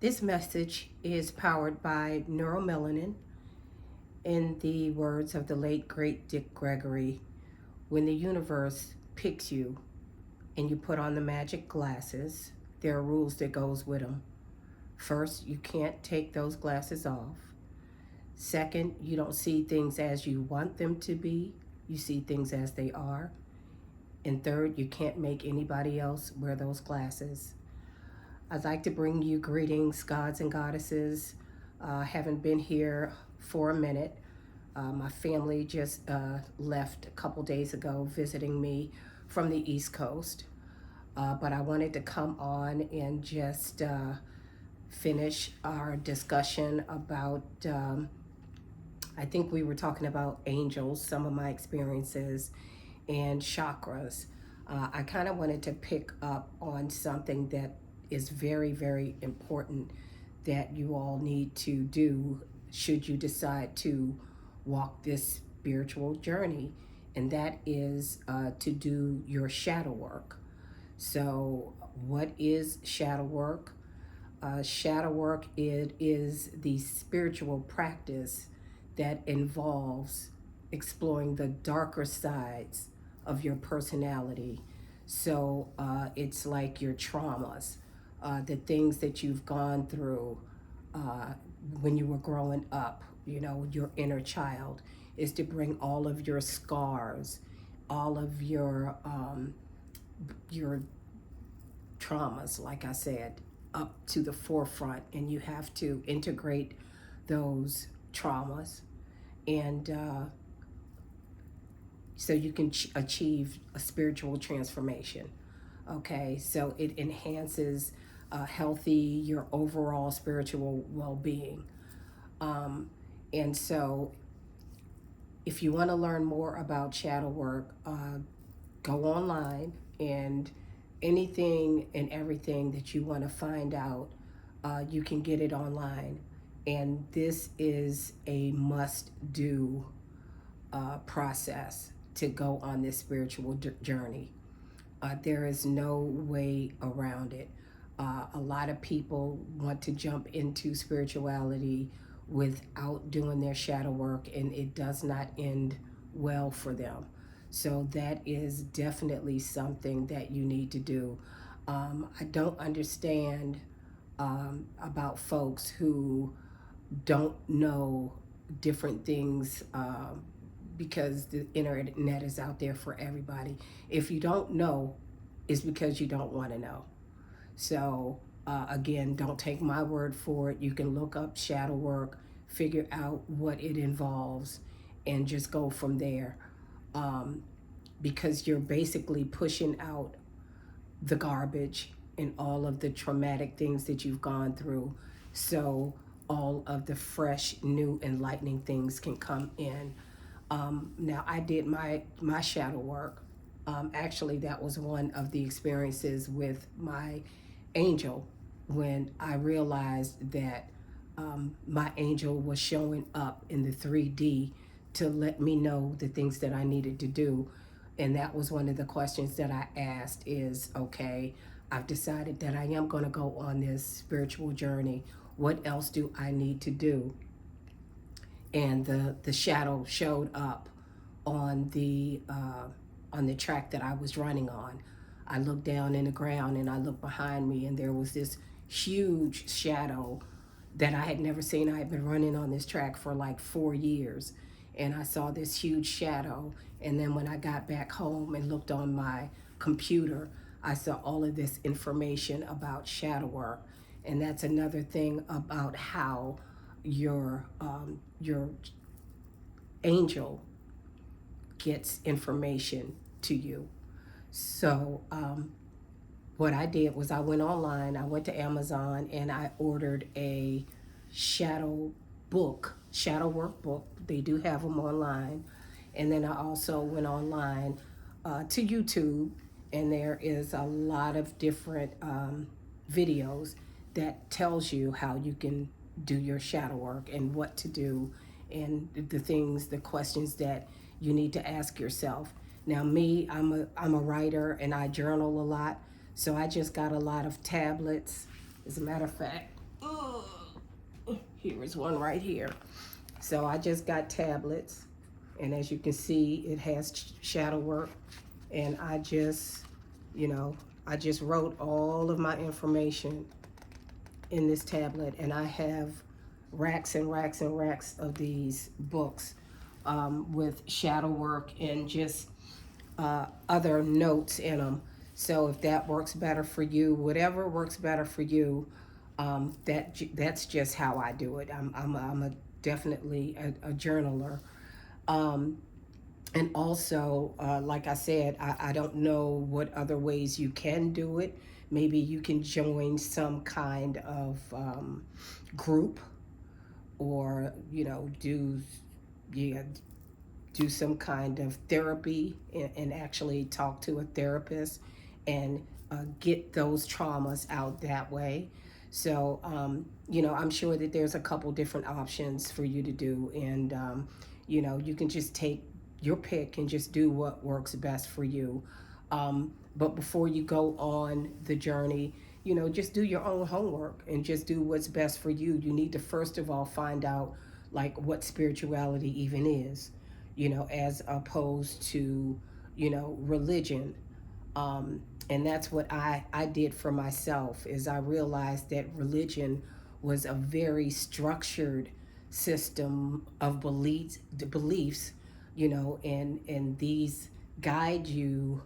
This message is powered by neuromelanin. In the words of the late great Dick Gregory, when the universe picks you and you put on the magic glasses, there are rules that goes with them. First, you can't take those glasses off. Second, you don't see things as you want them to be. You see things as they are. And third, you can't make anybody else wear those glasses. I'd like to bring you greetings, gods and goddesses. Haven't been here for a minute. My family just left a couple days ago visiting me from the East Coast. But I wanted to come on and just finish our discussion about, I think we were talking about angels, some of my experiences, and chakras. I kind of wanted to pick up on something that is very, very important that you all need to do should you decide to walk this spiritual journey, and that is to do your shadow work. So, what is shadow work? Shadow work, it is the spiritual practice that involves exploring the darker sides of your personality. So it's like your traumas, the things that you've gone through uh, when you were growing up, your inner child, is to bring all of your scars, all of your traumas, like I said, up to the forefront, and you have to integrate those traumas, and so you can achieve a spiritual transformation. Okay, so it enhances healthy your overall spiritual well-being. Um, and so, if you want to learn more about shadow work, go online, and anything and everything that you want to find out, you can get it online. And this is a must do process to go on this spiritual journey. There is no way around it. A lot of people want to jump into spirituality without doing their shadow work, and it does not end well for them. So, that is definitely something that you need to do. I don't understand about folks who don't know different things, because the internet is out there for everybody. If you don't know, it's because you don't want to know. So, again, don't take my word for it. You can look up shadow work, figure out what it involves, and just go from there. Um, because you're basically pushing out the garbage and all of the traumatic things that you've gone through. So, all of the fresh, new, enlightening things can come in. Now, I did my shadow work. Actually, that was one of the experiences with my angel, when I realized that my angel was showing up in the 3D to let me know the things that I needed to do. And that was one of the questions that I asked is, okay, I've decided that I am going to go on this spiritual journey. What else do I need to do? And the shadow showed up on the track that I was running on. I looked down in the ground and I looked behind me, and there was this huge shadow that I had never seen. I had been running on this track for like 4 years, and I saw this huge shadow. And then when I got back home and looked on my computer, I saw all of this information about shadow work. And that's another thing about how your angel gets information to you. So what I did was I went online, I went to Amazon, and I ordered a shadow shadow workbook. They do have them online. And then I also went online to YouTube, and there is a lot of different videos that tells you how you can do your shadow work and what to do, and the things, the questions that you need to ask yourself. Now, me, I'm a writer and I journal a lot, so I just got a lot of tablets. As a matter of fact, Here is one right here. So I just got tablets, and as you can see, it has shadow work. And I just, you know, I just wrote all of my information in this tablet, and I have racks and racks and racks of these books with shadow work and just other notes in them. So if that works better for you, whatever works better for you, that's just how I do it. I'm a definitely a journaler. Um, and also, like I said, I don't know what other ways you can do it. Maybe you can join some kind of group, or yeah, do some kind of therapy, and actually talk to a therapist and get those traumas out that way. So, I'm sure that there's a couple different options for you to do. And, you can just take your pick and just do what works best for you. But before you go on the journey, just do your own homework and just do what's best for you. You need to first of all find out like what spirituality even is, as opposed to, religion. And that's what I did for myself, is I realized that religion was a very structured system of beliefs, and these guide you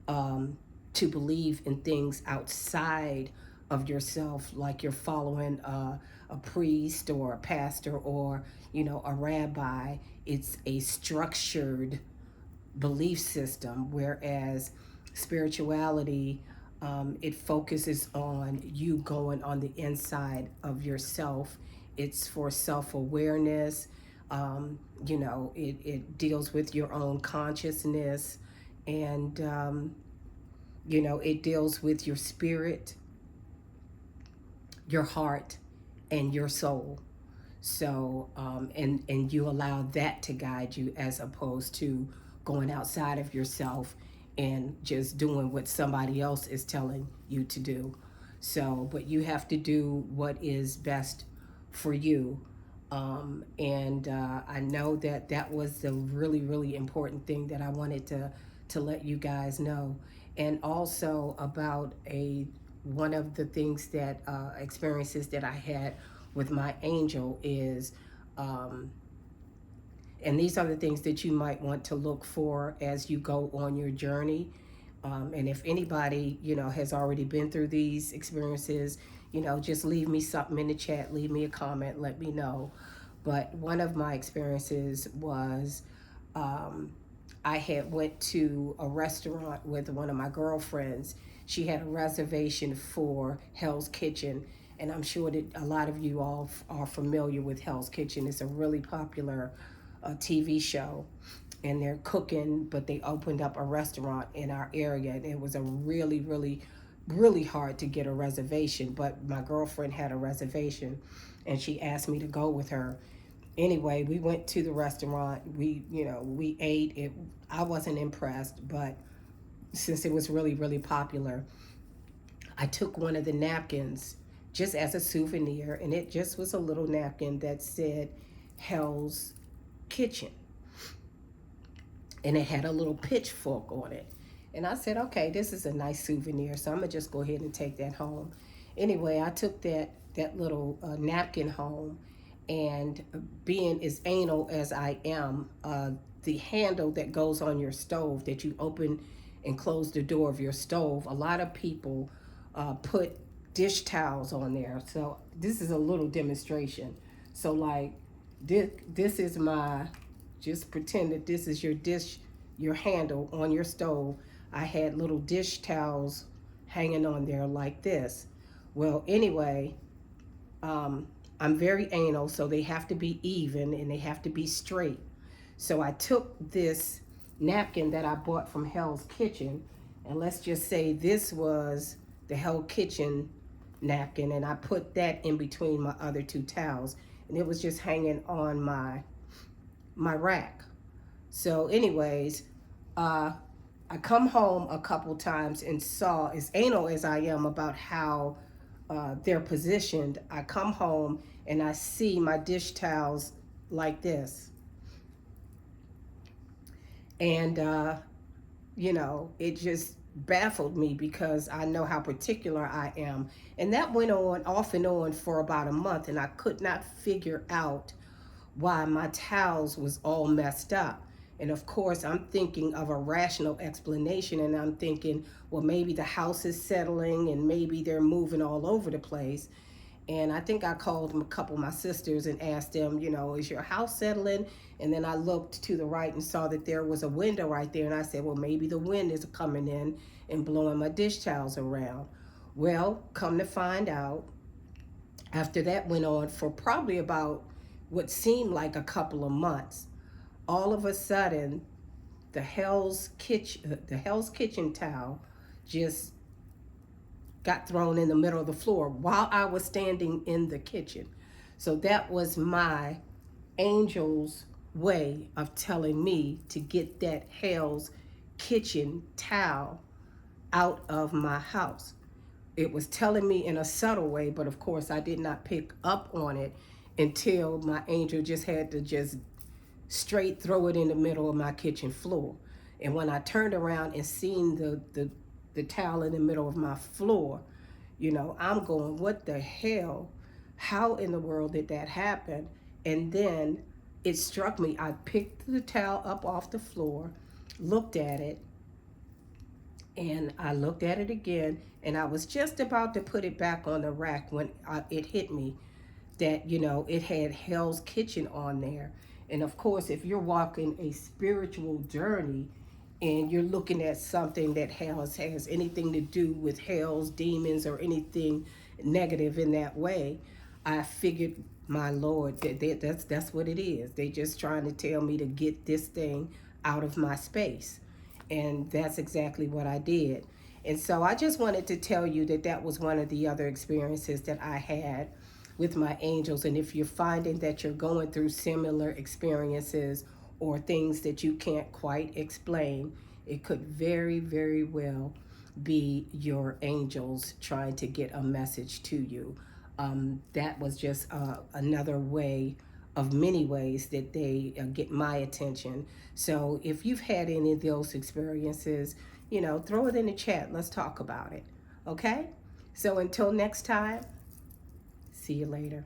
to believe in things outside of yourself, like you're following a priest or a pastor or a rabbi. It's a structured belief system, whereas spirituality, it focuses on you going on the inside of yourself. It's for self-awareness. It deals with your own consciousness, and it deals with your spirit, your heart, and your soul. So, and you allow that to guide you, as opposed to going outside of yourself and just doing what somebody else is telling you to do. So, but you have to do what is best for you. And I know that that was the really, really important thing that I wanted to let you guys know. And also about one of the things that experiences that I had with my angel is, and these are the things that you might want to look for as you go on your journey. And if anybody, has already been through these experiences, just leave me something in the chat, leave me a comment, let me know. But one of my experiences was, I had went to a restaurant with one of my girlfriends. She had a reservation for Hell's Kitchen, and I'm sure that a lot of you all are familiar with Hell's Kitchen. It's a really popular TV show, and they're cooking, but they opened up a restaurant in our area, and it was a really, really, really hard to get a reservation. But my girlfriend had a reservation, and she asked me to go with her. Anyway, we went to the restaurant. We ate it. I wasn't impressed, but since it was really, really popular, I took one of the napkins just as a souvenir, and it just was a little napkin that said Hell's Kitchen, and it had a little pitchfork on it. And I said, okay, this is a nice souvenir, so I'm gonna just go ahead and take that home. Anyway, I took that little napkin home, and being as anal as I am, the handle that goes on your stove, that you open and close the door of your stove, a lot of people put dish towels on there. So this is a little demonstration. So like this is just pretend that this is your handle on your stove. I had little dish towels hanging on there like this. Well, anyway, I'm very anal, so they have to be even and they have to be straight. So I took this napkin that I bought from Hell's Kitchen, and let's just say this was the Hell Kitchen napkin, and I put that in between my other two towels, and it was just hanging on my rack. So anyways, I come home a couple times and saw, as anal as I am about how they're positioned, I come home and I see my dish towels like this. And, it just baffled me because I know how particular I am. And that went on off and on for about a month, and I could not figure out why my towels was all messed up. And of course, I'm thinking of a rational explanation, and I'm thinking, well, maybe the house is settling and maybe they're moving all over the place. And I think I called a couple of my sisters and asked them, is your house settling? And then I looked to the right and saw that there was a window right there. And I said, well, maybe the wind is coming in and blowing my dish towels around. Well, come to find out, after that went on for probably about what seemed like a couple of months, all of a sudden, the Hell's Kitchen towel just got thrown in the middle of the floor while I was standing in the kitchen. So that was my angel's way of telling me to get that Hell's Kitchen towel out of my house. It was telling me in a subtle way, but of course I did not pick up on it until my angel just had to just straight throw it in the middle of my kitchen floor. And when I turned around and seen the towel in the middle of my floor, I'm going, what the hell? How in the world did that happen? And then it struck me. I picked the towel up off the floor, looked at it, and I looked at it again, and I was just about to put it back on the rack when it hit me that, it had Hell's Kitchen on there. And of course, if you're walking a spiritual journey and you're looking at something that has anything to do with hell's demons or anything negative in that way, I figured, my Lord, that's what it is. They just trying to tell me to get this thing out of my space. And that's exactly what I did. And so I just wanted to tell you that that was one of the other experiences that I had with my angels. And if you're finding that you're going through similar experiences or things that you can't quite explain, it could very, very well be your angels trying to get a message to you. That was just another way of many ways that they get my attention. So if you've had any of those experiences, throw it in the chat. Let's talk about it. Okay? So until next time, see you later.